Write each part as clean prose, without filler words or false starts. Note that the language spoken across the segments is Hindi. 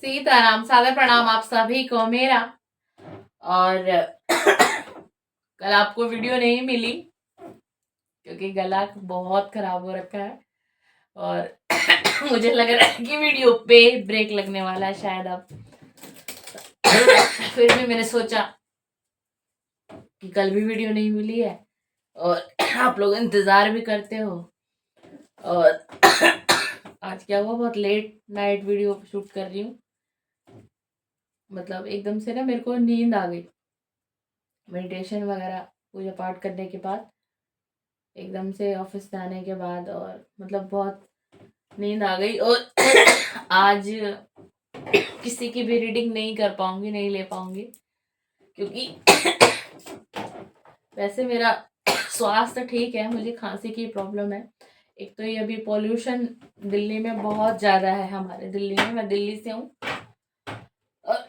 सीताराम, सादर प्रणाम आप सभी को मेरा। और कल आपको वीडियो नहीं मिली क्योंकि गला बहुत खराब हो रखा है और मुझे लग रहा है कि वीडियो पे ब्रेक लगने वाला है शायद अब। फिर भी मैंने सोचा कि कल भी वीडियो नहीं मिली है और आप लोग इंतजार भी करते हो। और आज क्या हुआ, बहुत लेट नाइट वीडियो शूट कर रही हूँ। मतलब एकदम से ना मेरे को नींद आ गई, मेडिटेशन वगैरह पूजा पाठ करने के बाद, एकदम से ऑफिस जाने के बाद, और मतलब बहुत नींद आ गई। और आज किसी की भी रीडिंग नहीं कर पाऊंगी, नहीं ले पाऊंगी, क्योंकि वैसे मेरा स्वास्थ्य ठीक है, मुझे खांसी की प्रॉब्लम है। एक तो ये अभी पॉल्यूशन दिल्ली में बहुत ज़्यादा है, हमारे दिल्ली में, मैं दिल्ली से हूँ और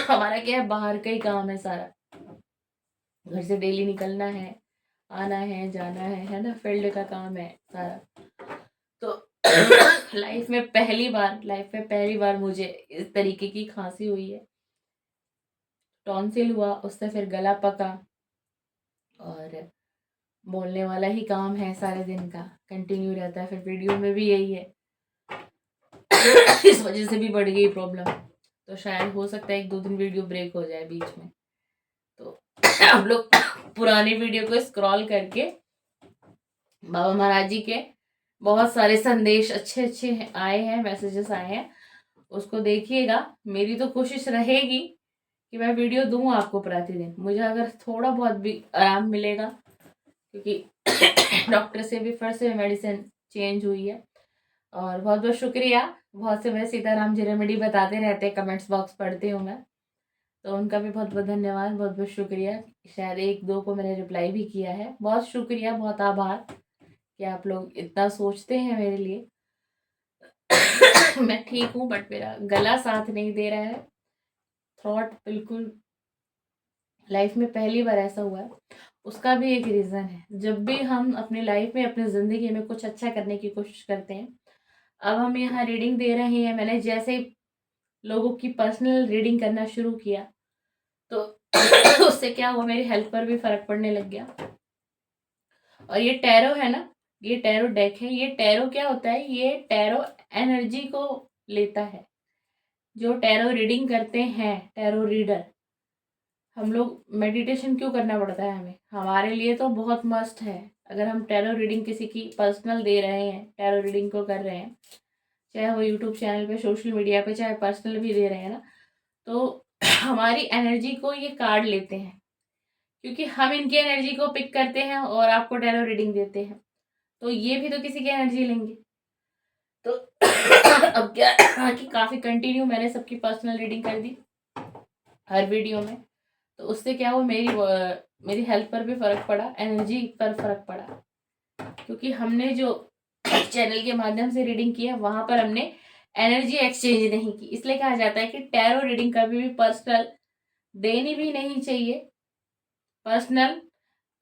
हमारा क्या है, बाहर का ही काम है सारा, घर से डेली निकलना है, आना है, जाना है ना, फील्ड का काम है सारा। तो लाइफ में पहली बार मुझे इस तरीके की खांसी हुई है। टॉन्सिल हुआ, उससे फिर गला पका, और बोलने वाला ही काम है सारे दिन का, कंटिन्यू रहता है, फिर वीडियो में भी यही है। इस वजह से भी बढ़ गई प्रॉब्लम, तो शायद हो सकता है 1-2 दिन वीडियो ब्रेक हो जाए बीच में। तो आप लोग पुरानी वीडियो को स्क्रॉल करके बाबा महाराज जी के बहुत सारे संदेश अच्छे अच्छे आए हैं, मैसेजेस आए हैं, उसको देखिएगा। मेरी तो कोशिश रहेगी कि मैं वीडियो दूं आपको प्रतिदिन, मुझे अगर थोड़ा बहुत भी आराम मिलेगा, क्योंकि डॉक्टर से भी फिर से मेडिसिन चेंज हुई है। और बहुत बहुत शुक्रिया, बहुत से मेरे सीताराम जी रेमेडी बताते रहते हैं, कमेंट्स बॉक्स पढ़ती हूँ मैं, तो उनका भी बहुत बहुत धन्यवाद, बहुत बहुत शुक्रिया। शायद 1-2 को मैंने रिप्लाई भी किया है, बहुत शुक्रिया, बहुत आभार कि आप लोग इतना सोचते हैं मेरे लिए। मैं ठीक हूँ, बट मेरा गला साथ नहीं दे रहा है, थ्रॉट बिल्कुल। लाइफ में पहली बार ऐसा हुआ है, उसका भी एक रीज़न है। जब भी हम अपनी लाइफ में, अपनी ज़िंदगी में कुछ अच्छा करने की कोशिश करते हैं, अब हम यहाँ रीडिंग दे रहे हैं, मैंने जैसे लोगों की पर्सनल रीडिंग करना शुरू किया, तो उससे क्या हुआ, मेरी हेल्थ पर भी फर्क पड़ने लग गया। और ये टैरो है ना, ये टैरो डेक है, ये टैरो क्या होता है, ये टैरो एनर्जी को लेता है। जो टैरो रीडिंग करते हैं, टैरो रीडर, हम लोग मेडिटेशन क्यों करना पड़ता है हमें, हमारे लिए तो बहुत मस्त है। अगर हम टैरो रीडिंग किसी की पर्सनल दे रहे हैं, टैरो रीडिंग को कर रहे हैं, चाहे वो यूट्यूब चैनल पे, सोशल मीडिया पे, चाहे पर्सनल भी दे रहे हैं ना, तो हमारी एनर्जी को ये कार्ड लेते हैं, क्योंकि हम इनकी एनर्जी को पिक करते हैं और आपको टैरो रीडिंग देते हैं, तो ये भी तो किसी की एनर्जी लेंगे। तो अब क्या कि काफ़ी कंटिन्यू मैंने सबकी पर्सनल रीडिंग कर दी हर वीडियो में, तो उससे क्या हुआ, मेरी हेल्थ पर भी फ़र्क पड़ा, एनर्जी पर फ़र्क पड़ा, क्योंकि हमने जो चैनल के माध्यम से रीडिंग की है, वहाँ पर हमने एनर्जी एक्सचेंज नहीं की। इसलिए कहा जाता है कि टैरो रीडिंग कभी भी पर्सनल देनी भी नहीं चाहिए। पर्सनल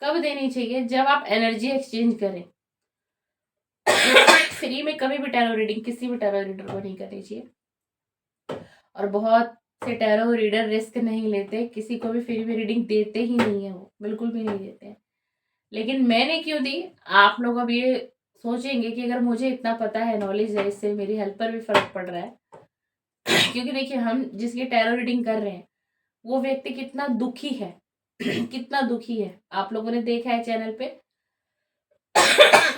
कब देनी चाहिए, जब आप एनर्जी एक्सचेंज करें। फ्री में कभी भी टैरो रीडिंग किसी भी टैरो रीडर को नहीं करनी चाहिए। और बहुत से टैरो रीडर रिस्क नहीं लेते, किसी को भी फ्री में रीडिंग देते ही नहीं है, वो बिल्कुल भी नहीं देते हैं। लेकिन मैंने क्यों दी, आप लोग अब ये सोचेंगे कि अगर मुझे इतना पता है, नॉलेज है, इससे मेरी हेल्थ पर भी फर्क पड़ रहा है। क्योंकि देखिए, हम जिसकी टैरो रीडिंग कर रहे हैं, वो व्यक्ति कितना दुखी है, कितना दुखी है, आप लोगों ने देखा है चैनल पे।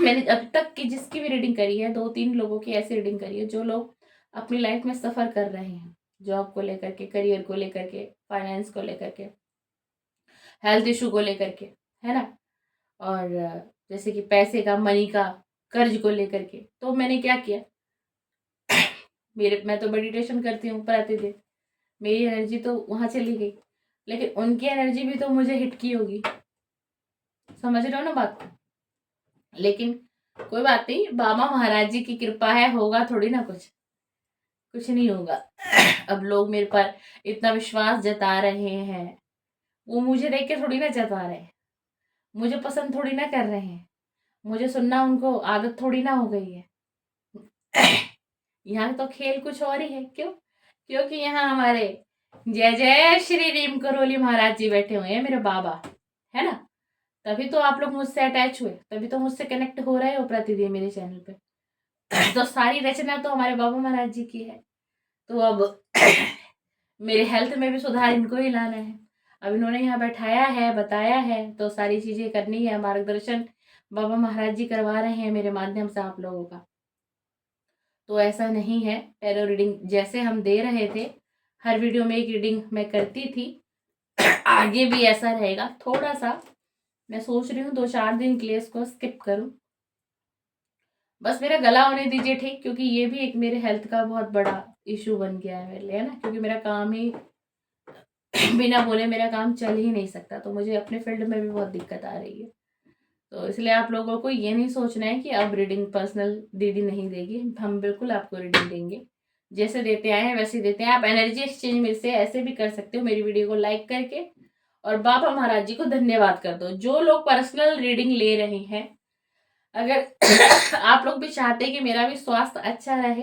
मैंने अब तक की जिसकी भी रीडिंग करी है, 2-3 लोगों की ऐसी रीडिंग करी है, जो लोग अपनी लाइफ में सफ़र कर रहे हैं, जॉब को लेकर के, करियर को लेकर के, फाइनेंस को लेकर के, हेल्थ इशू को लेकर के, है ना, और जैसे कि पैसे का, मनी का, कर्ज को लेकर के। तो मैंने क्या किया, मैं तो मेडिटेशन करती हूँ प्रतिदिन, मेरी एनर्जी तो वहाँ चली गई, लेकिन उनकी एनर्जी भी तो मुझे हिट की होगी, समझ रहे हो ना बात को। लेकिन कोई बात नहीं, बाबा महाराज जी की कृपा है, होगा थोड़ी ना कुछ नहीं होगा। अब लोग मेरे पर इतना विश्वास जता रहे हैं, वो मुझे देख के थोड़ी ना जता रहे हैं, मुझे पसंद थोड़ी ना कर रहे हैं, मुझे सुनना उनको आदत थोड़ी ना हो गई है। यहाँ तो खेल कुछ और ही है, क्यों, क्योंकि यहाँ हमारे जय जय श्री रीम करोली महाराज जी बैठे हुए हैं, मेरे बाबा, है ना। तभी तो आप लोग मुझसे अटैच हुए, तभी तो मुझसे कनेक्ट हो रहे हो प्रतिदिन मेरे चैनल पे। तो सारी रचना तो हमारे बाबा महाराज जी की है। तो अब मेरे हेल्थ में भी सुधार इनको ही लाना है। अब इन्होंने यहाँ बैठाया है, बताया है, तो सारी चीजें करनी है। मार्गदर्शन बाबा महाराज जी करवा रहे हैं मेरे माध्यम से आप लोगों का। तो ऐसा नहीं है, टैरो रीडिंग जैसे हम दे रहे थे, हर वीडियो में एक रीडिंग मैं करती थी, आगे भी ऐसा रहेगा। थोड़ा सा मैं सोच रही हूँ 2-4 दिन के लिए इसको स्किप करूँ, बस मेरा गला होने दीजिए ठीक, क्योंकि ये भी एक मेरे हेल्थ का बहुत बड़ा इशू बन गया है मेरे लिए, है ना। क्योंकि मेरा काम ही बिना बोले मेरा काम चल ही नहीं सकता, तो मुझे अपने फील्ड में भी बहुत दिक्कत आ रही है। तो इसलिए आप लोगों को ये नहीं सोचना है कि अब रीडिंग पर्सनल दीदी नहीं देगी, हम बिल्कुल आपको रीडिंग देंगे। जैसे देते आए हैं वैसे देते हैं। आप एनर्जी एक्सचेंज मेरे से ऐसे भी कर सकते हो, मेरी वीडियो को लाइक करके और बाबा महाराज जी को धन्यवाद कर दो। जो लोग पर्सनल रीडिंग ले रहे हैं, अगर आप लोग भी चाहते हैं कि मेरा भी स्वास्थ्य अच्छा रहे,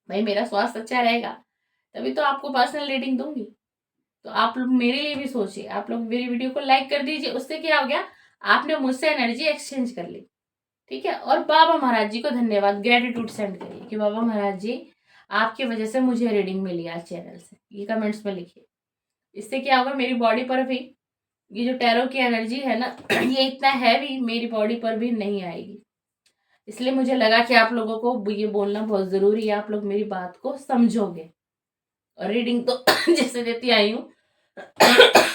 भाई मेरा स्वास्थ्य अच्छा रहेगा तभी तो आपको पर्सनल रीडिंग दूंगी। तो आप लोग मेरे लिए भी सोचिए, आप लोग मेरी वीडियो को लाइक कर दीजिए। उससे क्या हो गया, आपने मुझसे एनर्जी एक्सचेंज कर ली, ठीक है। और बाबा महाराज जी को धन्यवाद, ग्रेटिट्यूड सेंड करिए कि बाबा महाराज जी आपकी वजह से मुझे रीडिंग मिली आज चैनल से, ये कमेंट्स में लिखिए। इससे क्या होगा, मेरी बॉडी पर भी ये जो टैरो की एनर्जी है ना, ये इतना हैवी मेरी बॉडी पर भी नहीं आएगी। इसलिए मुझे लगा कि आप लोगों को ये बोलना बहुत जरूरी है, आप लोग मेरी बात को समझोगे। और रीडिंग तो जैसे देती आई हूँ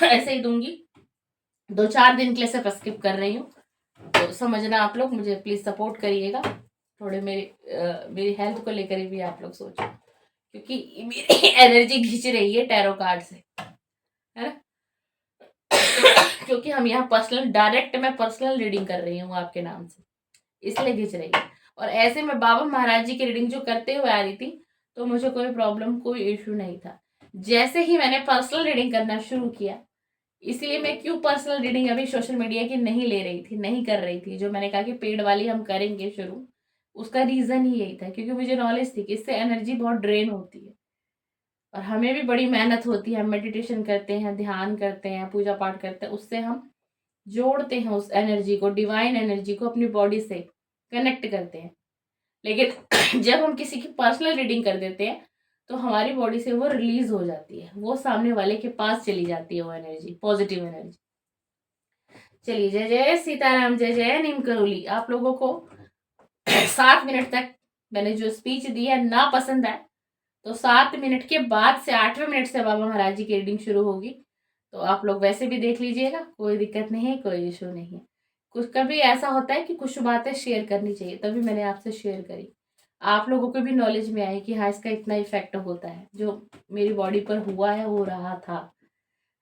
ऐसे ही दूंगी। 2-4 दिन के लिए सिर्फ स्किप कर रही हूँ, तो समझना आप लोग, मुझे प्लीज सपोर्ट करिएगा। थोड़े मेरी हेल्थ को लेकर भी आप लोग सोचो, क्योंकि मेरी एनर्जी खींच रही है टैरो कार्ड से, है ना। क्योंकि हम यहाँ पर्सनल डायरेक्ट मैं पर्सनल रीडिंग कर रही हूँ आपके नाम से, इसलिए खींच रही है। और ऐसे में बाबा महाराज जी की रीडिंग जो करते हुए आ रही थी, तो मुझे कोई प्रॉब्लम कोई इश्यू नहीं था। जैसे ही मैंने पर्सनल रीडिंग करना शुरू किया, इसलिए मैं क्यों पर्सनल रीडिंग अभी सोशल मीडिया की नहीं ले रही थी, नहीं कर रही थी, जो मैंने कहा कि पेड वाली हम करेंगे शुरू, उसका रीजन ही यही था। क्योंकि मुझे नॉलेज थी कि इससे एनर्जी बहुत ड्रेन होती है और हमें भी बड़ी मेहनत होती है। हम मेडिटेशन करते हैं, ध्यान करते हैं, पूजा पाठ करते हैं, उससे हम जोड़ते हैं उस एनर्जी को, डिवाइन एनर्जी को अपनी बॉडी से कनेक्ट करते हैं। लेकिन जब हम किसी की पर्सनल रीडिंग कर देते हैं, तो हमारी बॉडी से वो रिलीज हो जाती है, वो सामने वाले के पास चली जाती है वो एनर्जी, पॉजिटिव एनर्जी। चलिए, जय जय सीताराम, जय जय नीम करोली। आप लोगों को 7 मिनट तक मैंने जो स्पीच दी है ना पसंद आए, तो 7 मिनट के बाद से 8वें मिनट से बाबा महाराज जी की रीडिंग शुरू होगी। तो आप लोग वैसे भी देख लीजिएगा, कोई दिक्कत नहीं है, कोई इशू नहीं है। कुछ कभी ऐसा होता है कि कुछ बातें शेयर करनी चाहिए, तभी मैंने आपसे शेयर करी, आप लोगों को भी नॉलेज में आए कि हाँ इसका इतना इफेक्ट होता है, जो मेरी बॉडी पर हुआ है, हो रहा था,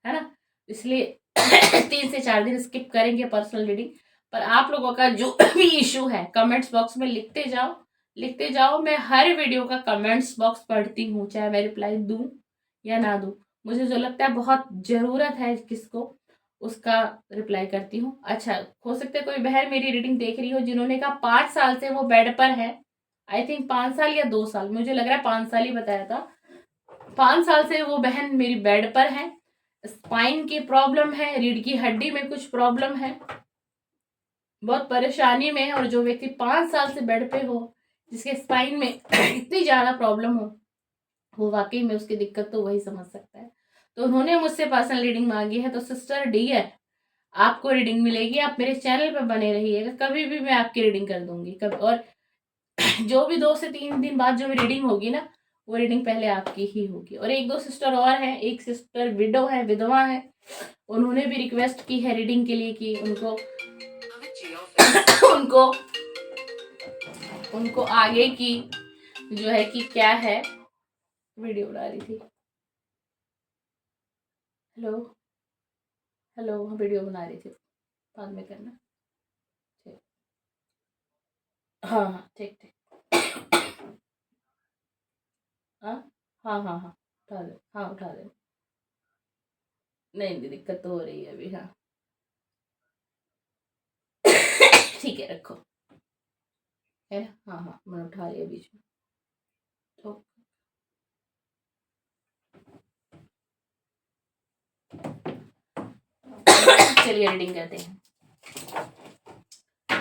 है ना। इसलिए 3 से 4 दिन स्किप करेंगे पर्सनल रीडिंग। पर आप लोगों का जो भी इशू है कमेंट्स बॉक्स में लिखते जाओ, लिखते जाओ। मैं हर वीडियो का कमेंट्स बॉक्स पढ़ती हूँ, चाहे मैं रिप्लाई दूं या ना दूं। मुझे जो लगता है बहुत जरूरत है किसको, उसका रिप्लाई करती हूँ। अच्छा, हो सकता है कोई बहन मेरी रीडिंग देख रही हो जिन्होंने कहा 5 साल से वो बेड पर है। आई थिंक 5 साल या 2 साल, मुझे लग रहा है 5 साल ही बताया था। 5 साल से वो बहन मेरी बेड पर है, स्पाइन की प्रॉब्लम है, रीढ़ की हड्डी में कुछ प्रॉब्लम है, बहुत परेशानी में है। और जो व्यक्ति 5 साल से बेड पे हो, जिसके स्पाइन में इतनी ज्यादा प्रॉब्लम हो, वो वाकई में उसकी दिक्कत तो वही समझ सकता है। तो उन्होंने मुझसे पर्सनल रीडिंग मांगी है। तो सिस्टर डियर, आपको रीडिंग मिलेगी, आप मेरे चैनल पर बने रहिएगा, कभी भी मैं आपकी रीडिंग कर दूंगी कभी। और जो भी 2 से 3 दिन बाद जो भी रीडिंग होगी ना, वो रीडिंग पहले आपकी ही होगी। और 1-2 सिस्टर और हैं, एक सिस्टर विडो है, विधवा है, उन्होंने भी रिक्वेस्ट की है रीडिंग के लिए कि उनको उनको उनको आगे की जो है कि क्या है, वीडियो बना रही थी। हेलो हेलो, वीडियो बना रही थी, बाद में करना, ठीक। हाँ हाँ, ठीक ठीक। हाँ हाँ हाँ हाँ, उठा दे, हाँ उठा दे। नहीं नहीं, दिक्कत तो हो रही है अभी, हाँ। ठीक है, रखो, है ना। हाँ हाँ, मैंने उठा लिया बीच में, तो चलिए रीडिंग करते हैं।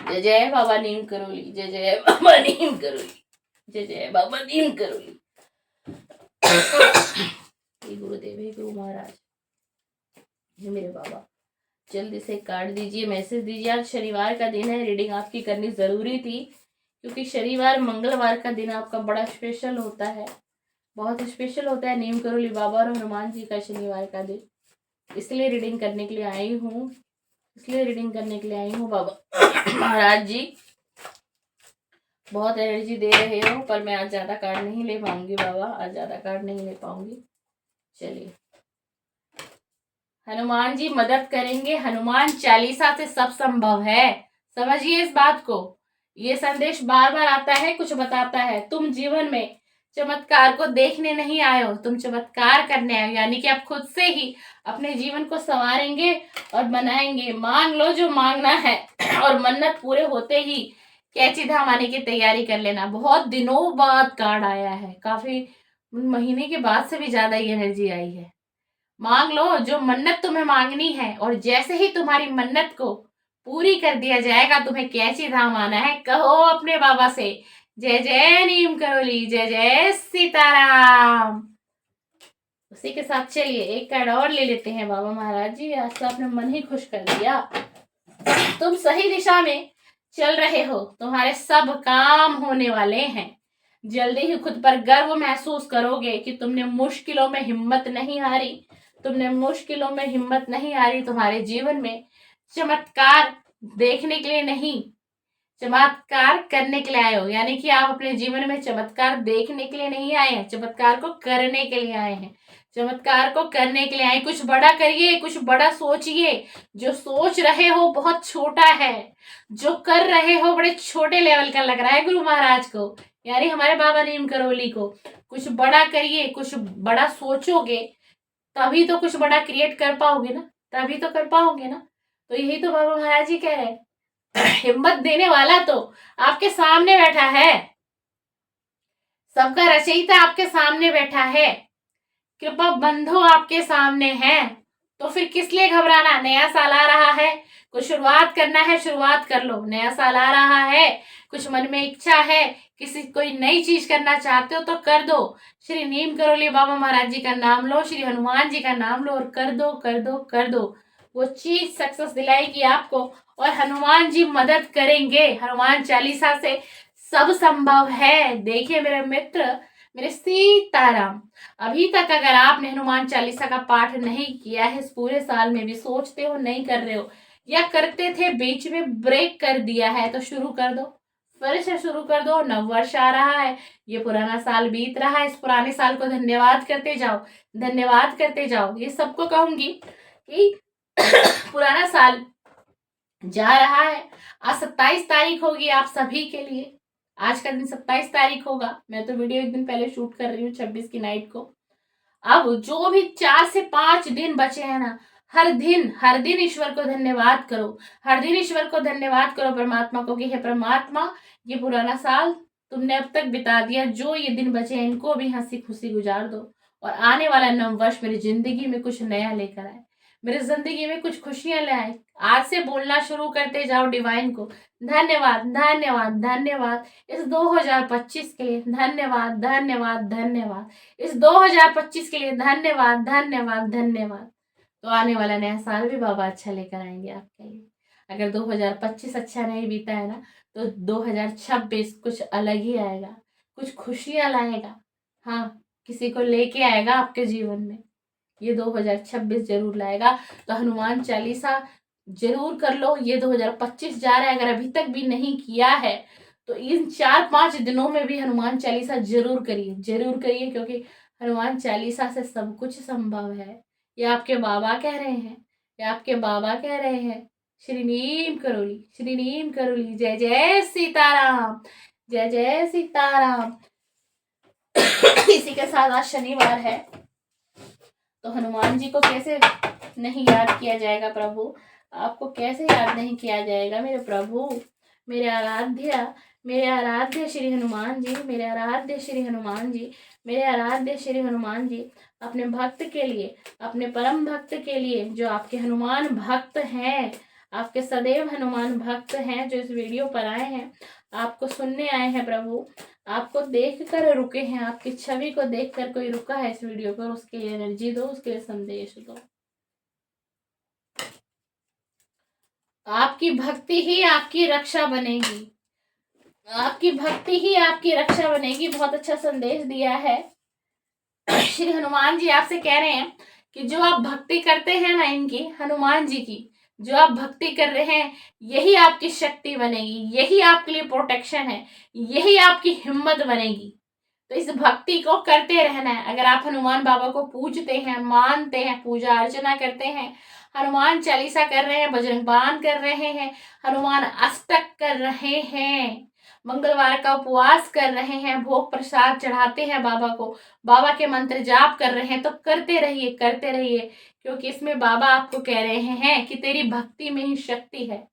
जय जय बाबा नीम करोली, जय जय बाबा नीम करोली, जय जय बाबा नीम करोली। हे गुरुदेव, हे गुरु महाराज, हे मेरे बाबा, जल्दी से कार्ड दीजिए, मैसेज दीजिए। आज शनिवार का दिन है, रीडिंग आपकी करनी जरूरी थी क्योंकि शनिवार मंगलवार का दिन आपका बड़ा स्पेशल होता है, बहुत स्पेशल होता है नीम करोली बाबा और हनुमान जी का शनिवार का दिन। इसलिए रीडिंग करने के लिए आई हूँ, बाबा महाराज जी बहुत एनर्जी दे रहे हो, पर मैं आज ज्यादा कार्ड नहीं ले पाऊंगी बाबा, आज ज्यादा कार्ड नहीं ले पाऊंगी। चलिए, हनुमान जी मदद करेंगे, हनुमान चालीसा से सब संभव है। समझिए इस बात को, ये संदेश बार बार आता है, कुछ बताता है। तुम जीवन में चमत्कार को देखने नहीं आए हो, तुम चमत्कार करने आए हो, यानी कि आप खुद से ही अपने जीवन को संवारेंगे और बनाएंगे। मांग लो जो मांगना है और मन्नत पूरे होते ही कैची धाम आने की तैयारी कर लेना। बहुत दिनों बाद कार्ड आया है, काफी महीने के बाद से भी ज्यादा ये एनर्जी आई है। मांग लो जो मन्नत तुम्हें मांगनी है और जैसे ही तुम्हारी मन्नत को पूरी कर दिया जाएगा, तुम्हें कैची धाम आना है। कहो अपने बाबा से जय जय नीम करोली, जय जय सीताराम। उसी के साथ चलिए एक कार्ड और ले लेते हैं। बाबा महाराज जी, आज तो आपने मन ही खुश कर दिया। तुम सही दिशा में चल रहे हो, तुम्हारे सब काम होने वाले हैं। जल्दी ही खुद पर गर्व महसूस करोगे कि तुमने मुश्किलों में हिम्मत नहीं हारी, तुम्हारे जीवन में चमत्कार देखने के लिए नहीं, चमत्कार करने के लिए आए हो। यानी कि आप अपने जीवन में चमत्कार देखने के लिए नहीं आए हैं, चमत्कार को करने के लिए आए हैं, चमत्कार को करने के लिए आए। कुछ बड़ा करिए, कुछ बड़ा सोचिए। जो सोच रहे हो बहुत छोटा है, जो कर रहे हो बड़े छोटे लेवल का लग रहा है गुरु महाराज को, यानी हमारे बाबा नीम करोली को। कुछ बड़ा करिए, कुछ बड़ा सोचोगे तभी तो कुछ बड़ा क्रिएट कर पाओगे ना, तभी तो कर पाओगे ना। तो यही तो बाबा महाराज जी कह रहे हैं, हिम्मत देने वाला तो आपके सामने बैठा है, सबका रचयिता आपके सामने बैठा है, कृपा बंधु आपके सामने है। तो फिर किस लिए घबराना। नया साल आ रहा है, कुछ शुरुआत करना है, शुरुआत कर लो। नया साल आ रहा है, कुछ मन में इच्छा है, किसी कोई नई चीज करना चाहते हो तो कर दो। श्री नीम करोली बाबा महाराज जी का नाम लो, श्री हनुमान जी का नाम लो और कर दो कर दो कर दो। वो चीज सक्सेस दिलाएगी आपको और हनुमान जी मदद करेंगे। हनुमान चालीसा से सब संभव है। देखिए मेरे मित्र, मेरे सीताराम, अभी तक अगर आपने हनुमान चालीसा का पाठ नहीं किया है, इस पूरे साल में भी सोचते हो नहीं कर रहे हो या करते थे बीच में ब्रेक कर दिया है, तो शुरू कर दो, फिर से शुरू कर दो। नव वर्ष आ रहा है, ये पुराना साल बीत रहा है, इस पुराने साल को धन्यवाद करते जाओ, धन्यवाद करते जाओ। ये सबको कहूंगी कि पुराना साल जा रहा है। आज 27 तारीख होगी आप सभी के लिए, आज का दिन 27 तारीख होगा। मैं तो वीडियो एक दिन पहले शूट कर रही हूँ 26 की नाइट को। अब जो भी 4 से 5 दिन बचे हैं ना, हर दिन ईश्वर को धन्यवाद करो, हर दिन ईश्वर को धन्यवाद करो, परमात्मा को कि हे परमात्मा, ये पुराना साल तुमने अब तक बिता दिया, जो ये दिन बचे हैं इनको भी हंसी खुशी गुजार दो और आने वाला नव वर्ष मेरी जिंदगी में कुछ नया लेकर आए, मेरी जिंदगी में कुछ खुशियां ले आए। आज से बोलना शुरू करते जाओ डिवाइन को, धन्यवाद धन्यवाद धन्यवाद इस 2025 के लिए, धन्यवाद धन्यवाद धन्यवाद इस 2025 के लिए, धन्यवाद धन्यवाद धन्यवाद। तो आने वाला नया साल भी बाबा अच्छा लेकर आएंगे आपके लिए। अगर 2025 अच्छा नहीं बीता है ना, तो 2026 कुछ अलग ही आएगा, कुछ खुशियां लाएगा। हाँ, किसी को लेके आएगा आपके जीवन में, ये 2026 जरूर लाएगा। तो हनुमान चालीसा जरूर कर लो। ये 2025 जा रहा है, अगर अभी तक भी नहीं किया है तो इन 4-5 दिनों में भी हनुमान चालीसा जरूर करिए, जरूर करिए, क्योंकि हनुमान चालीसा से सब कुछ संभव है। ये आपके बाबा कह रहे हैं, ये आपके बाबा कह रहे हैं। श्री नीम करोली, श्री नीम करोली, जय जय सीताराम, जय जय सीताराम। इसी के साथ आज शनिवार है, तो हनुमान जी को कैसे नहीं याद किया जाएगा प्रभु, आपको कैसे याद नहीं किया जाएगा मेरे प्रभु, मेरे आराध्य श्री हनुमान जी, मेरे आराध्य श्री हनुमान जी, मेरे आराध्य श्री हनुमान जी। अपने भक्त के लिए, अपने परम भक्त के लिए, जो आपके हनुमान भक्त हैं, आपके सदैव हनुमान भक्त हैं, जो इस वीडियो पर आए हैं, आपको सुनने आए हैं प्रभु, आपको देख कर रुके हैं, आपकी छवि को देख कर कोई रुका है इस वीडियो पर, उसके लिए एनर्जी दो, उसके लिए संदेश दो। आपकी भक्ति ही आपकी रक्षा बनेगी, आपकी भक्ति ही आपकी रक्षा बनेगी। बहुत अच्छा संदेश दिया है श्री हनुमान जी। आपसे कह रहे हैं कि जो आप भक्ति करते हैं ना, इनकी हनुमान जी की जो आप भक्ति कर रहे हैं, यही आपकी शक्ति बनेगी, यही आपके लिए प्रोटेक्शन है, यही आपकी हिम्मत बनेगी। तो इस भक्ति को करते रहना है। अगर आप हनुमान बाबा को पूजते हैं, मानते हैं, पूजा अर्चना करते हैं, हनुमान चालीसा कर रहे हैं, बजरंग बाण कर रहे हैं, हनुमान अष्टक कर रहे हैं, मंगलवार का उपवास कर रहे हैं, भोग प्रसाद चढ़ाते हैं बाबा को, बाबा के मंत्र जाप कर रहे हैं, तो करते रहिए, करते रहिए। क्योंकि इसमें बाबा आपको कह रहे हैं कि तेरी भक्ति में ही शक्ति है।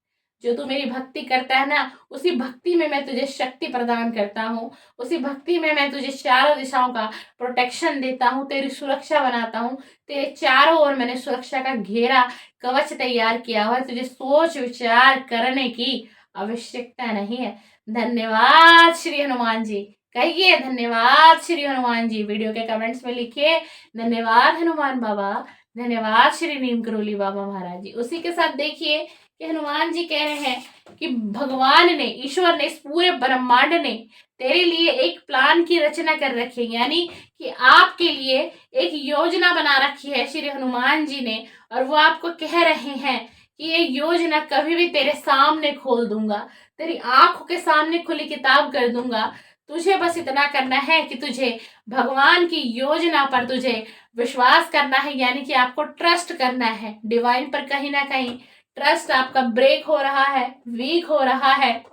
जो तू मेरी भक्ति करता है ना, उसी भक्ति में मैं तुझे शक्ति प्रदान करता हूँ, उसी भक्ति में मैं तुझे चारों दिशाओं का प्रोटेक्शन देता हूँ, तेरी सुरक्षा बनाता हूँ, तेरे चारों ओर मैंने सुरक्षा का घेरा कवच तैयार किया हुआ है। तुझे सोच विचार करने की आवश्यकता नहीं है। धन्यवाद श्री हनुमान जी, कहिए धन्यवाद श्री हनुमान जी, वीडियो के कमेंट्स में लिखिए धन्यवाद हनुमान बाबा, धन्यवाद श्री नीम करोली बाबा महाराज जी। उसी के साथ देखिए कि हनुमान जी कह रहे हैं कि भगवान ने, ईश्वर ने, इस पूरे ब्रह्मांड ने तेरे लिए एक प्लान की रचना कर रखी है, यानी कि आपके लिए एक योजना बना रखी है श्री हनुमान जी ने। और वो आपको कह रहे हैं कि ये योजना कभी भी तेरे सामने खोल दूंगा, तेरी आंखों के सामने खुली किताब कर दूंगा। तुझे बस इतना करना है कि तुझे भगवान की योजना पर तुझे विश्वास करना है, यानी कि आपको ट्रस्ट करना है डिवाइन पर। कहीं ना कहीं ट्रस्ट आपका ब्रेक हो रहा है, वीक हो रहा है,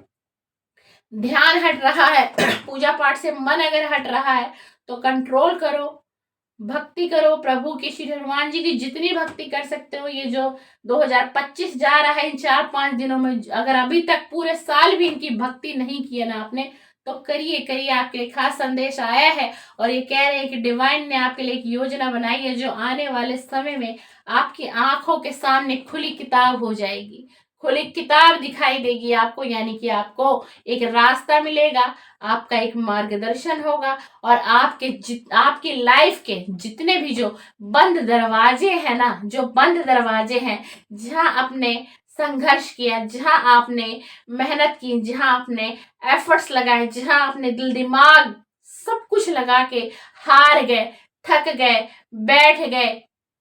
ध्यान हट रहा है, पूजा पाठ से मन अगर हट रहा है तो कंट्रोल करो, भक्ति करो प्रभु की, श्री हनुमान जी की जितनी भक्ति कर सकते हो। ये जो 2025 जा रहा है, इन 4-5 दिनों में अगर अभी तक पूरे साल भी इनकी भक्ति नहीं की है ना आपने, तो करिए करिए। आपके लिए खास संदेश आया है और ये कह रहे हैं कि डिवाइन ने आपके लिए एक योजना बनाई है, जो आने वाले समय में आपकी आंखों के सामने खुली किताब हो जाएगी, खुली किताब दिखाई देगी आपको, यानी कि आपको एक रास्ता मिलेगा, आपका एक मार्गदर्शन होगा, और आपकी लाइफ के जितने भी जो बंद दरवाजे हैं ना, जो बंद दरवाजे हैं, जहां आपने संघर्ष किया, जहां आपने मेहनत की, जहां आपने एफर्ट्स लगाए, जहां आपने दिल दिमाग सब कुछ लगा के हार गए, थक गए, बैठ गए,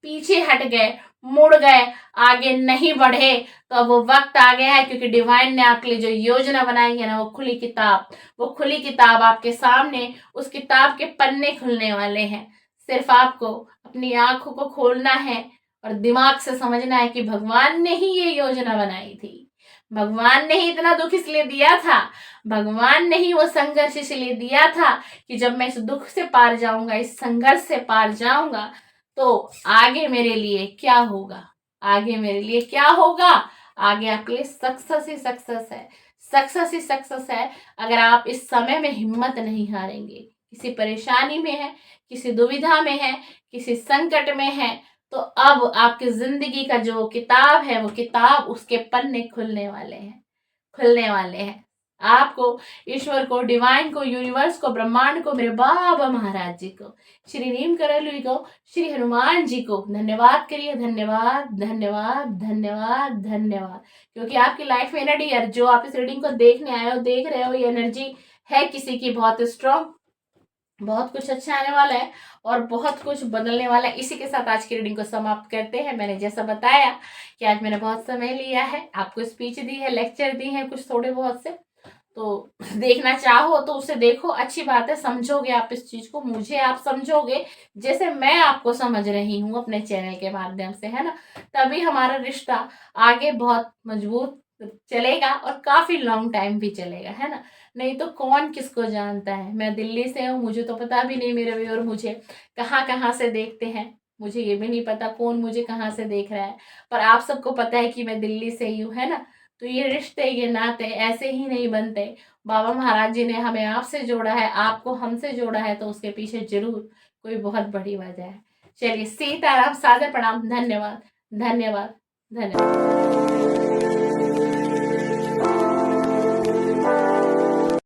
पीछे हट गए, मुड़ गए, आगे नहीं बढ़े, तो अब वो वक्त आ गया है, क्योंकि डिवाइन ने आपके लिए जो योजना बनाई है ना, वो खुली किताब, वो खुली किताब आपके सामने, उस किताब के पन्ने खुलने वाले हैं। सिर्फ आपको अपनी आंखों को खोलना है और दिमाग से समझना है कि भगवान ने ही ये योजना बनाई थी, भगवान ने ही इतना दुख इसलिए दिया था, भगवान ने ही वो संघर्ष इसलिए दिया था कि जब मैं इस दुख से पार जाऊंगा, इस संघर्ष से पार जाऊंगा, तो आगे मेरे लिए क्या होगा, आगे मेरे लिए क्या होगा, आगे आपके लिए सक्सेस ही सक्सेस है, सक्सेस ही सक्सेस है। अगर आप इस समय में हिम्मत नहीं हारेंगे, किसी परेशानी में है, किसी दुविधा में है, किसी संकट में है, तो अब आपकी जिंदगी का जो किताब है, वो किताब, उसके पन्ने खुलने वाले हैं, खुलने वाले हैं। आपको, ईश्वर को, डिवाइन को, यूनिवर्स को, ब्रह्मांड को, मेरे बाबा महाराज जी को, श्री नीम करौली को, श्री हनुमान जी को धन्यवाद करिए। धन्यवाद धन्यवाद धन्यवाद धन्यवाद। क्योंकि आपकी लाइफ में एनर्जी है, जो आप इस रीडिंग को देखने आए हो, देख रहे हो, ये एनर्जी है किसी की बहुत स्ट्रॉन्ग, बहुत कुछ अच्छा आने वाला है और बहुत कुछ बदलने वाला है। इसी के साथ आज की रीडिंग को समाप्त करते हैं। मैंने जैसा बताया कि आज मैंने बहुत समय लिया है, आपको स्पीच दी है, लेक्चर दी है कुछ थोड़े बहुत से, तो देखना चाहो तो उसे देखो, अच्छी बात है, समझोगे आप इस चीज को, मुझे आप समझोगे जैसे मैं आपको समझ रही हूँ अपने चैनल के माध्यम से, है ना, तभी हमारा रिश्ता आगे बहुत मजबूत चलेगा और काफी लॉन्ग टाइम भी चलेगा, है ना। नहीं तो कौन किसको जानता है। मैं दिल्ली से हूँ, मुझे तो पता भी नहीं मेरे व्यूअर मुझे कहाँ कहाँ से देखते हैं, मुझे ये भी नहीं पता कौन मुझे कहाँ से देख रहा है, पर आप सबको पता है कि मैं दिल्ली से ही हूँ, है ना। तो ये रिश्ते, ये नाते ऐसे ही नहीं बनते। बाबा महाराज जी ने हमें आपसे जोड़ा है, आपको हमसे जोड़ा है, तो उसके पीछे जरूर कोई बहुत बड़ी वजह है। चलिए, सीताराम, सादर प्रणाम, धन्यवाद, धन्यवाद, धन्यवाद।